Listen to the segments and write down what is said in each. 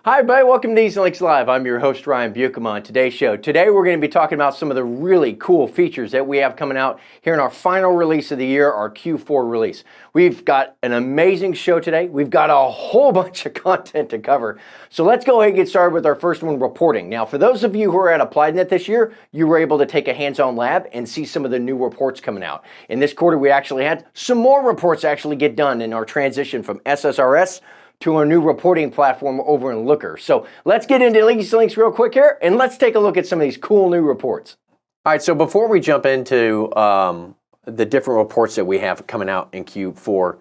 Hi everybody, welcome to EZLynx Live. I'm your host Ryan Buchema on today's show. Today we're going to be talking about some of the really cool features that we have coming out here in our final release of the year, our Q4 release. We've got an amazing show today. We've got a whole bunch of content to cover. So let's go ahead and get started with our first one, reporting. Now for those of you who are at AppliedNet this year, you were able to take a hands-on lab and see some of the new reports coming out. In this quarter we actually had some more reports actually get done in our transition from SSRS to our new reporting platform over in Looker. So let's get into EZLynx real quick here, and let's take a look at some of these cool new reports. All right, so before we jump into the different reports that we have coming out in Q4,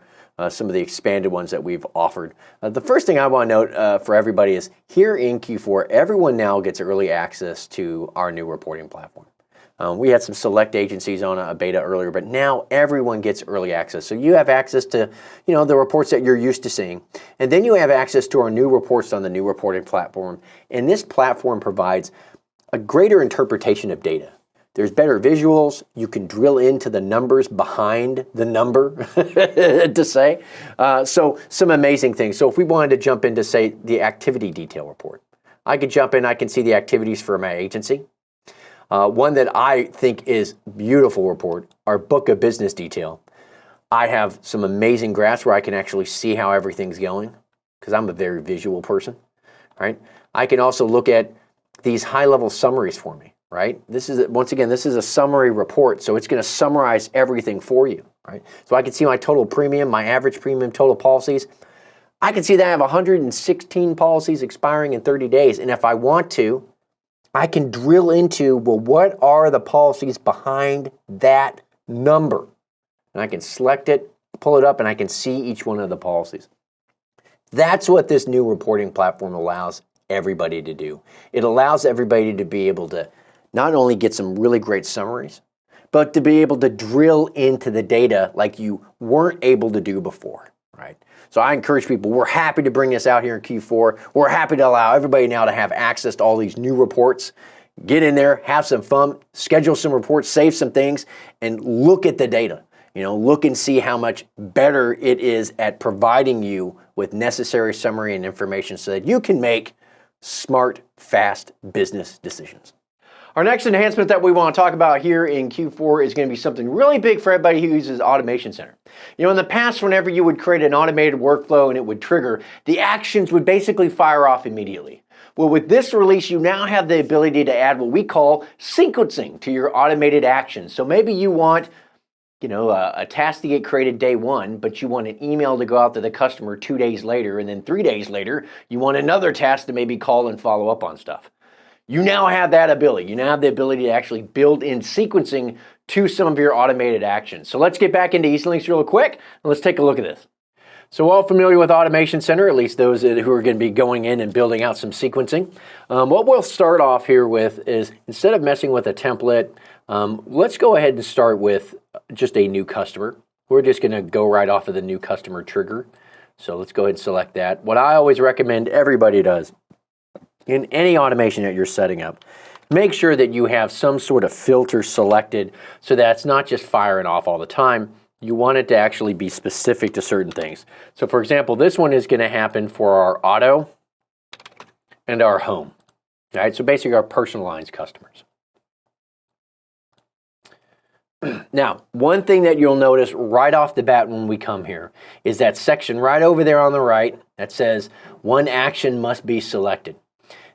some of the expanded ones that we've offered, the first thing I want to note for everybody is here in Q4, everyone now gets early access to our new reporting platform. We had some select agencies on a beta earlier, but now everyone gets early access. So you have access to, the reports that you're used to seeing. And then you have access to our new reports on the new reporting platform. And this platform provides a greater interpretation of data. There's better visuals. You can drill into the numbers behind the number, to say. So some amazing things. So if we wanted to jump into, say, the activity detail report, I could jump in, I can see the activities for my agency. One that I think is beautiful report, our book of business detail. I have some amazing graphs where I can actually see how everything's going because I'm a very visual person, right? I can also look at these high-level summaries for me, right? This is, once again, this is a summary report, so it's going to summarize everything for you, right? So I can see my total premium, my average premium, total policies. I can see that I have 116 policies expiring in 30 days, and if I want to, I can drill into, well, what are the policies behind that number? And I can select it, pull it up, and I can see each one of the policies. That's what this new reporting platform allows everybody to do. It allows everybody to be able to not only get some really great summaries, but to be able to drill into the data like you weren't able to do before, right? So I encourage people, we're happy to bring this out here in Q4. We're happy to allow everybody now to have access to all these new reports. Get in there, have some fun, schedule some reports, save some things, and look at the data. Look and see how much better it is at providing you with necessary summary and information so that you can make smart, fast business decisions. Our next enhancement that we want to talk about here in Q4 is going to be something really big for everybody who uses Automation Center. In the past, whenever you would create an automated workflow and it would trigger, the actions would basically fire off immediately. Well, with this release, you now have the ability to add what we call sequencing to your automated actions. So maybe you want a task to get created day one, but you want an email to go out to the customer 2 days later, and then 3 days later, you want another task to maybe call and follow up on stuff. You now have that ability. You now have the ability to actually build in sequencing to some of your automated actions. So let's get back into EZLynx real quick, and let's take a look at this. So all familiar with Automation Center, at least those who are going to be going in and building out some sequencing. What we'll start off here with is, instead of messing with a template, let's go ahead and start with just a new customer. We're just going to go right off of the new customer trigger. So let's go ahead and select that. What I always recommend everybody does, in any automation that you're setting up, make sure that you have some sort of filter selected so that it's not just firing off all the time. You want it to actually be specific to certain things. So for example, this one is going to happen for our auto and our home. All right, so basically our personal lines customers. Now, one thing that you'll notice right off the bat when we come here is that section right over there on the right that says one action must be selected.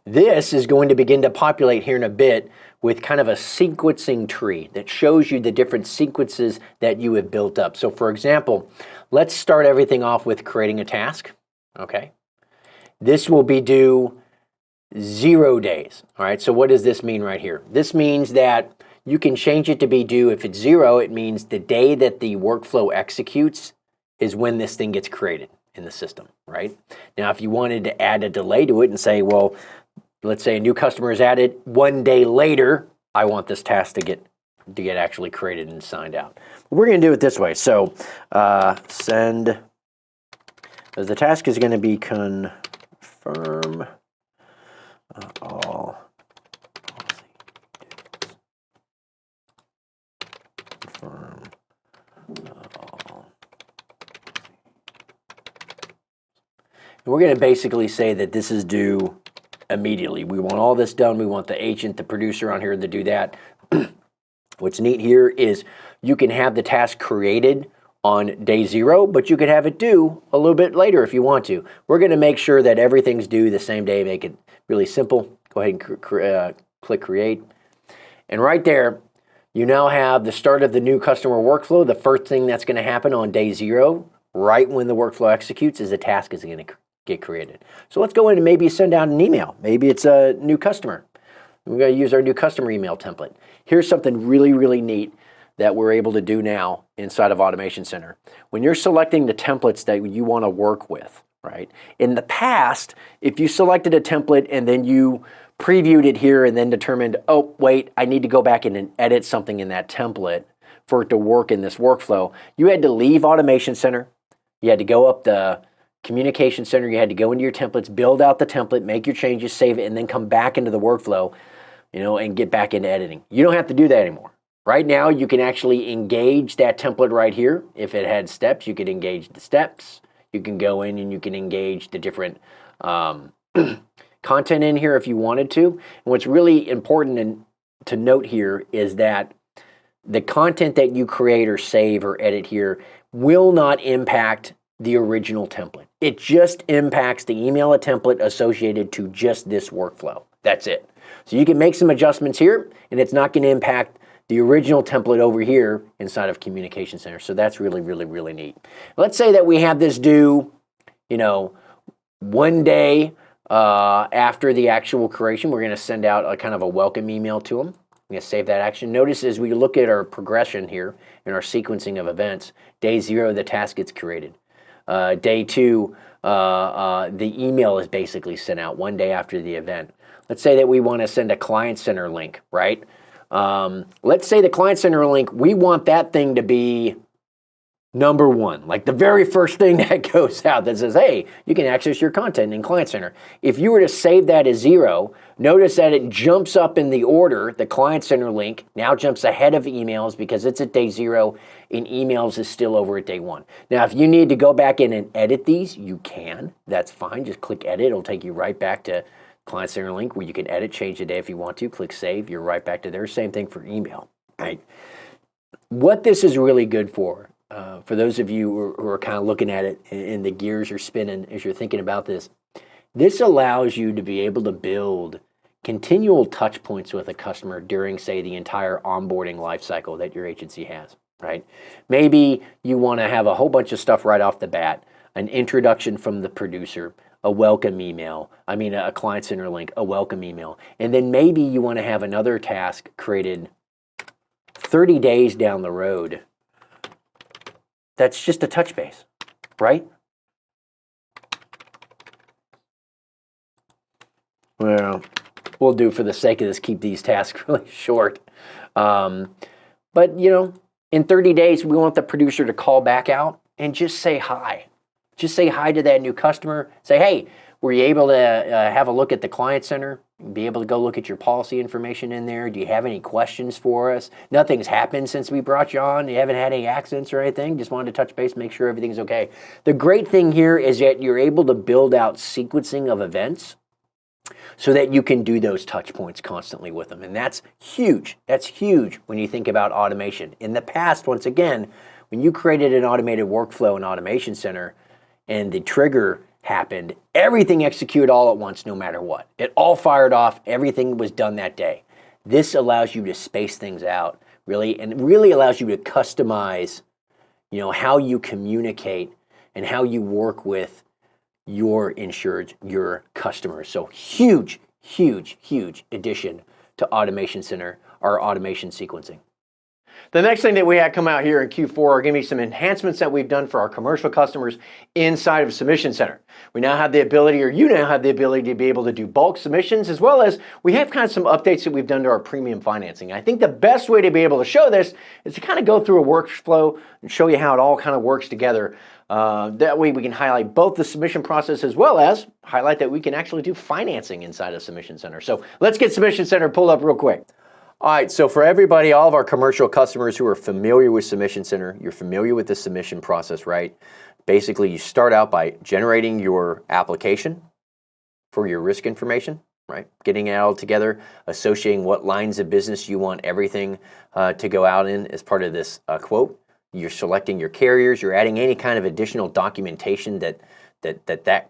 This is going to begin to populate here in a bit with kind of a sequencing tree that shows you the different sequences that you have built up. So for example, let's start everything off with creating a task, okay? This will be due 0 days, all right? So what does this mean right here? This means that you can change it to be due, if it's 0, it means the day that the workflow executes is when this thing gets created in the system, right? Now, if you wanted to add a delay to it and say, well, let's say a new customer is added 1 day later, I want this task to get actually created and signed out. We're going to do it this way. So send, the task is going to be confirm all policy details. Confirm all. We're going to basically say that this is due immediately. We want all this done. We want the agent, the producer on here to do that. What's neat here is you can have the task created on day 0, but you could have it due a little bit later if you want to. We're going to make sure that everything's due the same day, make it really simple. Go ahead and click create. And right there, you now have the start of the new customer workflow. The first thing that's going to happen on day 0, right when the workflow executes, is a task is going to get created. So let's go in and maybe send out an email. Maybe it's a new customer. We're going to use our new customer email template. Here's something really, really neat that we're able to do now inside of Automation Center. When you're selecting the templates that you want to work with, right? In the past, if you selected a template and then you previewed it here and then determined, oh, wait, I need to go back in and edit something in that template for it to work in this workflow, you had to leave Automation Center. You had to go up the Communication Center. You had to go into your templates, build out the template, make your changes, save it, and then come back into the workflow, and get back into editing. You don't have to do that anymore. Right now, you can actually engage that template right here. If it had steps, you could engage the steps. You can go in and you can engage the different content in here if you wanted to. And what's really important to note here is that the content that you create or save or edit here will not impact the original template. It just impacts the email template associated to just this workflow. That's it. So you can make some adjustments here, and it's not going to impact the original template over here inside of Communication Center. So that's really, really, really neat. Let's say that we have this due, 1 day after the actual creation. We're going to send out a kind of a welcome email to them. I'm going to save that action. Notice as we look at our progression here in our sequencing of events, day 0, the task gets created. Day 2, the email is basically sent out 1 day after the event. Let's say that we want to send a Client Center link, right? Let's say the Client Center link, we want that thing to be number 1, like the very first thing that goes out that says, hey, you can access your content in Client Center. If you were to save that as 0, notice that it jumps up in the order. The Client Center link now jumps ahead of emails because it's at day 0 and emails is still over at day 1. Now, if you need to go back in and edit these, you can. That's fine. Just click edit. It'll take you right back to Client Center link where you can edit, change the day if you want to. Click save. You're right back to there. Same thing for email, right? What this is really good for those of you who are kind of looking at it and the gears are spinning as you're thinking about this, this allows you to be able to build continual touch points with a customer during, say, the entire onboarding life cycle that your agency has, right? Maybe you want to have a whole bunch of stuff right off the bat, an introduction from the producer, a welcome email, a Client Center link, a welcome email, and then maybe you want to have another task created 30 days down the road. That's just a touch base, right? Well, we'll do for the sake of this, keep these tasks really short. But, in 30 days, we want the producer to call back out and just say hi. Just say hi to that new customer. Say, hey, were you able to have a look at the Client Center? Be able to go look at your policy information in there. Do you have any questions for us? Nothing's happened since we brought you on. You haven't had any accidents or anything. Just wanted to touch base, make sure everything's okay. The great thing here is that you're able to build out sequencing of events so that you can do those touch points constantly with them. And that's huge. That's huge when you think about automation. In the past, once again, when you created an automated workflow in Automation Center and the trigger happened, everything executed all at once, no matter what. It all fired off. Everything was done that day. This allows you to space things out, really, and it really allows you to customize, how you communicate and how you work with your insured, your customers. So huge, huge, huge addition to Automation Center, our automation sequencing. The next thing that we had come out here in Q4 are going to be some enhancements that we've done for our commercial customers inside of Submission Center. We now have the ability, or you now have the ability to be able to do bulk submissions, as well as we have kind of some updates that we've done to our premium financing. I think the best way to be able to show this is to kind of go through a workflow and show you how it all kind of works together. That way we can highlight both the submission process as well as highlight that we can actually do financing inside of Submission Center. So let's get Submission Center pulled up real quick. All right, so for everybody, all of our commercial customers who are familiar with Submission Center, you're familiar with the submission process, right? Basically, you start out by generating your application for your risk information, right? Getting it all together, associating what lines of business you want everything to go out in as part of this quote. You're selecting your carriers. You're adding any kind of additional documentation that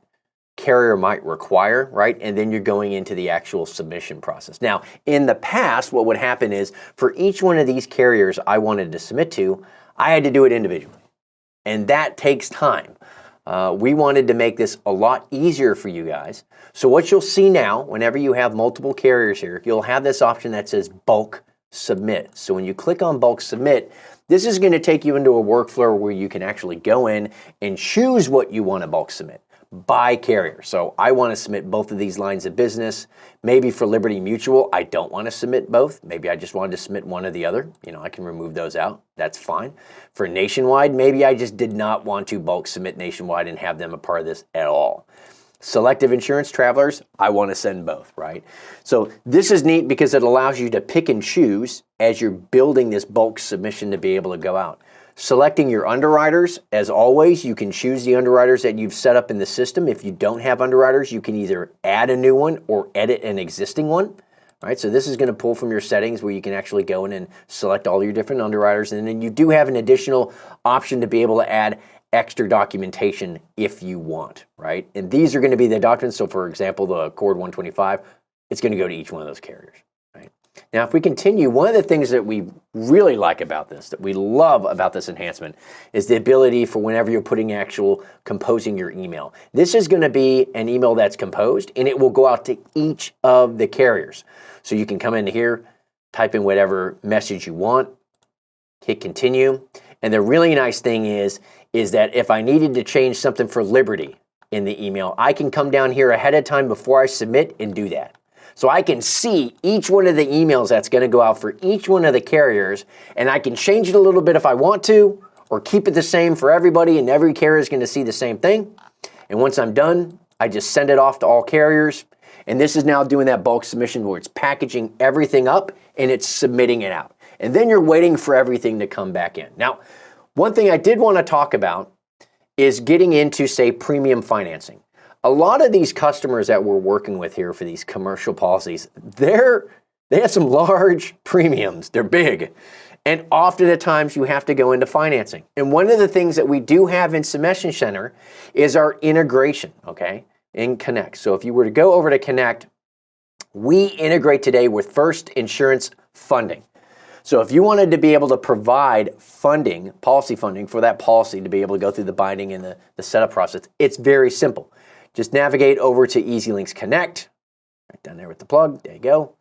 carrier might require, right? And then you're going into the actual submission process. Now, in the past, what would happen is for each one of these carriers I wanted to submit to, I had to do it individually. And that takes time. We wanted to make this a lot easier for you guys. So what you'll see now, whenever you have multiple carriers here, you'll have this option that says bulk submit. So when you click on bulk submit, this is going to take you into a workflow where you can actually go in and choose what you want to bulk submit by carrier. So I want to submit both of these lines of business. Maybe for Liberty Mutual, I don't want to submit both. Maybe I just wanted to submit one or the other. I can remove those out. That's fine. For Nationwide, maybe I just did not want to bulk submit Nationwide and have them a part of this at all. Selective Insurance Travelers, I want to send both, right? So this is neat because it allows you to pick and choose as you're building this bulk submission to be able to go out. Selecting your underwriters, as always, you can choose the underwriters that you've set up in the system. If you don't have underwriters, you can either add a new one or edit an existing one. All right, so this is going to pull from your settings where you can actually go in and select all your different underwriters. And then you do have an additional option to be able to add extra documentation if you want, right? And these are going to be the documents. So for example, the Accord 125, it's going to go to each one of those carriers. Now, if we continue, one of the things that we really like about this, that we love about this enhancement, is the ability for whenever you're composing your email. This is going to be an email that's composed, and it will go out to each of the carriers. So you can come into here, type in whatever message you want, hit continue. And the really nice thing is that if I needed to change something for Liberty in the email, I can come down here ahead of time before I submit and do that. So I can see each one of the emails that's going to go out for each one of the carriers, and I can change it a little bit if I want to, or keep it the same for everybody, and every carrier is going to see the same thing. And once I'm done, I just send it off to all carriers, and this is now doing that bulk submission where it's packaging everything up and it's submitting it out. And then you're waiting for everything to come back in. Now, one thing I did want to talk about is getting into, say, premium financing. A lot of these customers that we're working with here for these commercial policies, they have some large premiums. They're big. And often at times you have to go into financing. And one of the things that we do have in Submission Center is our integration, okay, in Connect. So if you were to go over to Connect, we integrate today with First Insurance Funding. So if you wanted to be able to provide funding, policy funding for that policy to be able to go through the binding and the setup process, it's very simple. Just navigate over to EZLynx Connect, right down there with the plug, there you go.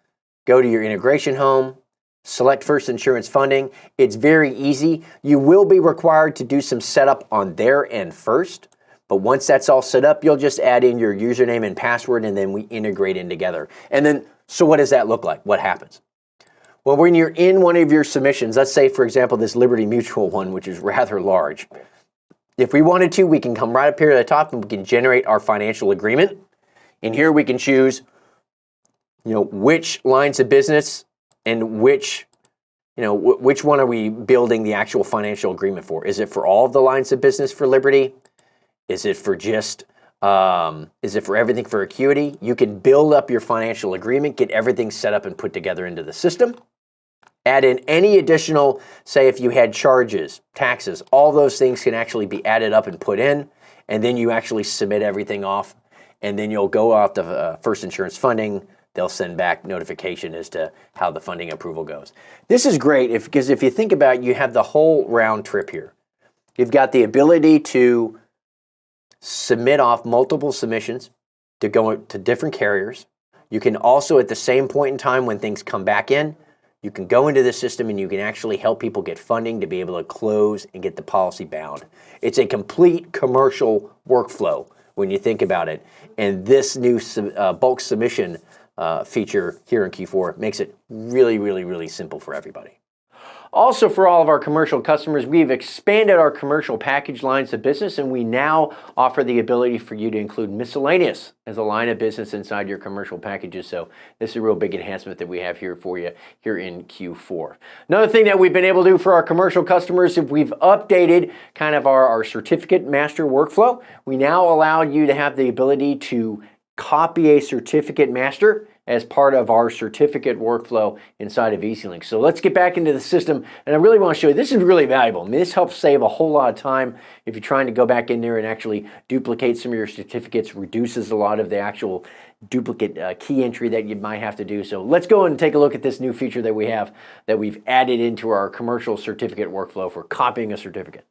Go to your integration home, select First Insurance Funding. It's very easy. You will be required to do some setup on their end first, but once that's all set up, you'll just add in your username and password, and then we integrate in together. And then, so what does that look like? What happens? Well, when you're in one of your submissions, let's say, for example, this Liberty Mutual one, which is rather large, if we wanted to, we can come right up here at the top and we can generate our financial agreement. And here we can choose, which lines of business and which one are we building the actual financial agreement for? Is it for all of the lines of business for Liberty? Is it for just, is it for everything for Acuity? You can build up your financial agreement, get everything set up and put together into the system. Add in any additional, say if you had charges, taxes, all those things can actually be added up and put in, and then you actually submit everything off, and then you'll go out to First Insurance Funding. They'll send back notification as to how the funding approval goes. This is great because if you think about it, you have the whole round trip here. You've got the ability to submit off multiple submissions to go to different carriers. You can also, at the same point in time when things come back in, you can go into the system and you can actually help people get funding to be able to close and get the policy bound. It's a complete commercial workflow when you think about it. And this new bulk submission feature here in Q4 makes it really, really, really simple for everybody. Also, for all of our commercial customers, we've expanded our commercial package lines of business, and we now offer the ability for you to include miscellaneous as a line of business inside your commercial packages. So this is a real big enhancement that we have here for you here in Q4. Another thing that we've been able to do for our commercial customers, if we've updated kind of our certificate master workflow, we now allow you to have the ability to copy a certificate master as part of our certificate workflow inside of EZLynx. So let's get back into the system, and I really want to show you, this is really valuable. I mean, this helps save a whole lot of time if you're trying to go back in there and actually duplicate some of your certificates, reduces a lot of the actual duplicate key entry that you might have to do. So let's go and take a look at this new feature that we have that we've added into our commercial certificate workflow for copying a certificate.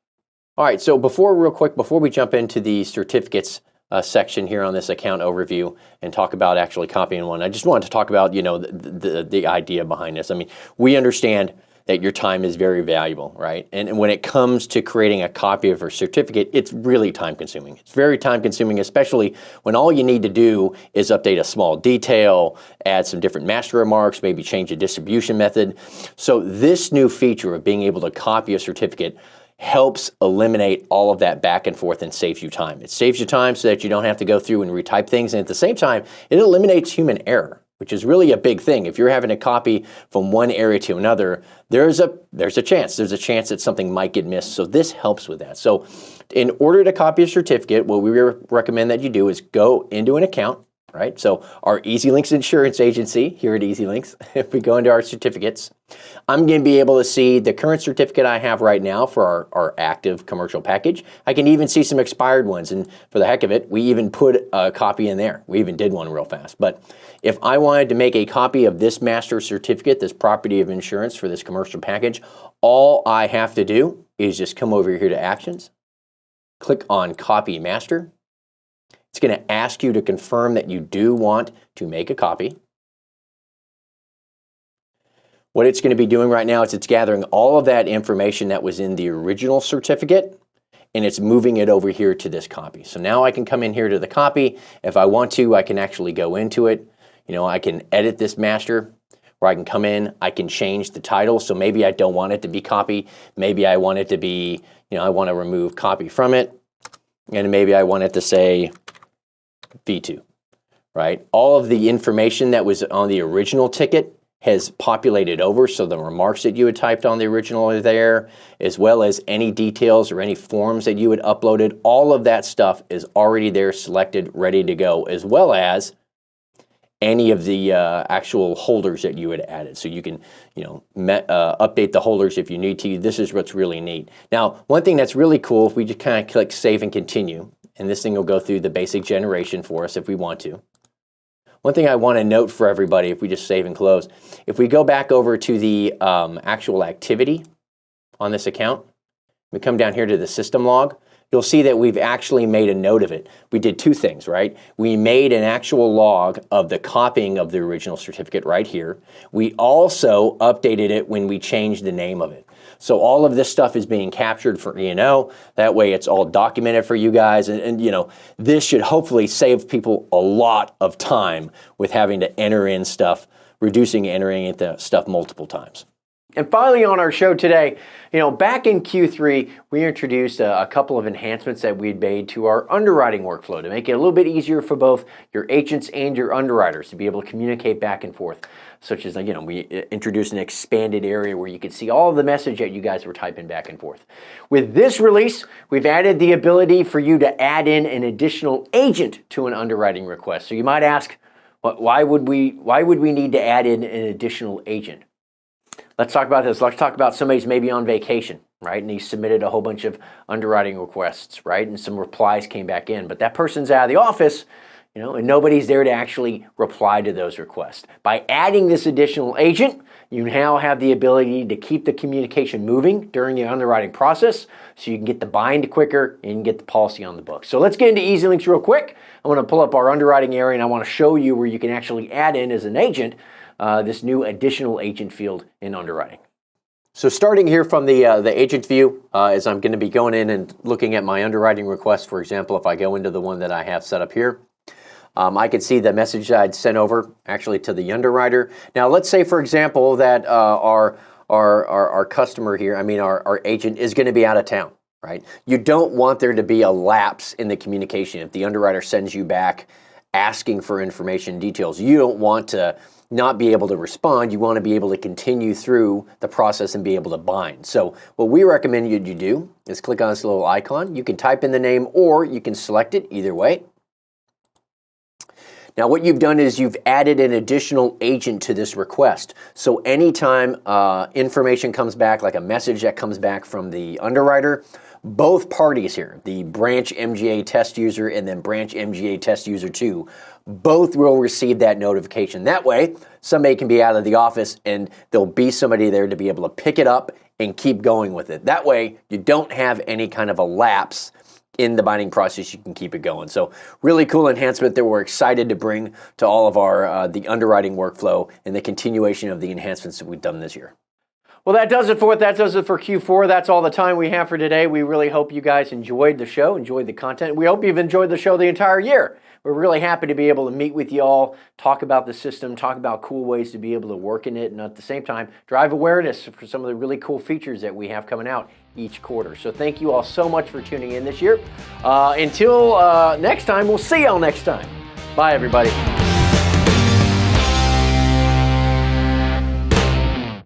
All right, so real quick, before we jump into the certificates section here on this account overview and talk about actually copying one, I just wanted to talk about, the idea behind this. I mean, we understand that your time is very valuable, right? And when it comes to creating a copy of a certificate, it's really time consuming. It's very time consuming, especially when all you need to do is update a small detail, add some different master remarks, maybe change a distribution method. So this new feature of being able to copy a certificate helps eliminate all of that back and forth and saves you time. It saves you time so that you don't have to go through and retype things, and at the same time, it eliminates human error, which is really a big thing. If you're having to copy from one area to another, there's a chance that something might get missed. So this helps with that. So in order to copy a certificate, what we recommend that you do is go into an account, right? So our EZLynx insurance agency here at EZLynx, if we go into our certificates, I'm going to be able to see the current certificate I have right now for our active commercial package. I can even see some expired ones, and for the heck of it, we even put a copy in there. We even did one real fast. But if I wanted to make a copy of this master certificate, this property of insurance for this commercial package, all I have to do is just come over here to Actions, click on Copy Master. It's going to ask you to confirm that you do want to make a copy. What it's going to be doing right now is it's gathering all of that information that was in the original certificate, and it's moving it over here to this copy. So now I can come in here to the copy. If I want to, I can actually go into it. I can edit this master, or I can come in, I can change the title. So maybe I don't want it to be copy. Maybe I want it to be, I want to remove copy from it. And maybe I want it to say V2, right? All of the information that was on the original ticket has populated over, so the remarks that you had typed on the original are there, as well as any details or any forms that you had uploaded. All of that stuff is already there, selected, ready to go, as well as any of the actual holders that you had added. So you can, update the holders if you need to. This is what's really neat. Now, one thing that's really cool, if we just kind of click Save and Continue, and this thing will go through the basic generation for us if we want to. One thing I want to note for everybody, if we just save and close, if we go back over to the actual activity on this account, we come down here to the system log, you'll see that we've actually made a note of it. We did two things, right? We made an actual log of the copying of the original certificate right here. We also updated it when we changed the name of it. So all of this stuff is being captured for E&O. That way it's all documented for you guys. And this should hopefully save people a lot of time with having to enter in stuff, entering into stuff multiple times. And finally on our show today, back in Q3, we introduced a couple of enhancements that we'd made to our underwriting workflow to make it a little bit easier for both your agents and your underwriters to be able to communicate back and forth. Such as, we introduced an expanded area where you could see all of the message that you guys were typing back and forth. With this release, we've added the ability for you to add in an additional agent to an underwriting request. So you might ask, why would we need to add in an additional agent? Let's talk about this. Let's talk about somebody's maybe on vacation, right? And he submitted a whole bunch of underwriting requests, right? And some replies came back in, but that person's out of the office, and nobody's there to actually reply to those requests. By adding this additional agent, you now have the ability to keep the communication moving during the underwriting process so you can get the bind quicker and you can get the policy on the book. So let's get into EZLynx real quick. I want to pull up our underwriting area and I want to show you where you can actually add in as an agent this new additional agent field in underwriting. So starting here from the agent view, as I'm going to be going in and looking at my underwriting request, for example, if I go into the one that I have set up here, I can see the message that I'd sent over actually to the underwriter. Now, let's say, for example, that our our customer here, I mean our agent is going to be out of town, right? You don't want there to be a lapse in the communication. If the underwriter sends you back asking for information details, you don't want to not be able to respond. You want to be able to continue through the process and be able to bind. So what we recommend you do is click on this little icon. You can type in the name or you can select it, either way. Now what you've done is you've added an additional agent to this request. So anytime information comes back, like a message that comes back from the underwriter, both parties here, the branch MGA test user and then branch MGA test user 2, both will receive that notification. That way, somebody can be out of the office and there'll be somebody there to be able to pick it up and keep going with it. That way, you don't have any kind of a lapse in the binding process. You can keep it going. So really cool enhancement that we're excited to bring to all of our the underwriting workflow and the continuation of the enhancements that we've done this year. Well, that does it for Q4. That's all the time we have for today. We really hope you guys enjoyed the show, enjoyed the content. We hope you've enjoyed the show the entire year. We're really happy to be able to meet with you all, talk about the system, talk about cool ways to be able to work in it, and at the same time, drive awareness for some of the really cool features that we have coming out each quarter. So thank you all so much for tuning in this year. Until next time, we'll see y'all next time. Bye, everybody.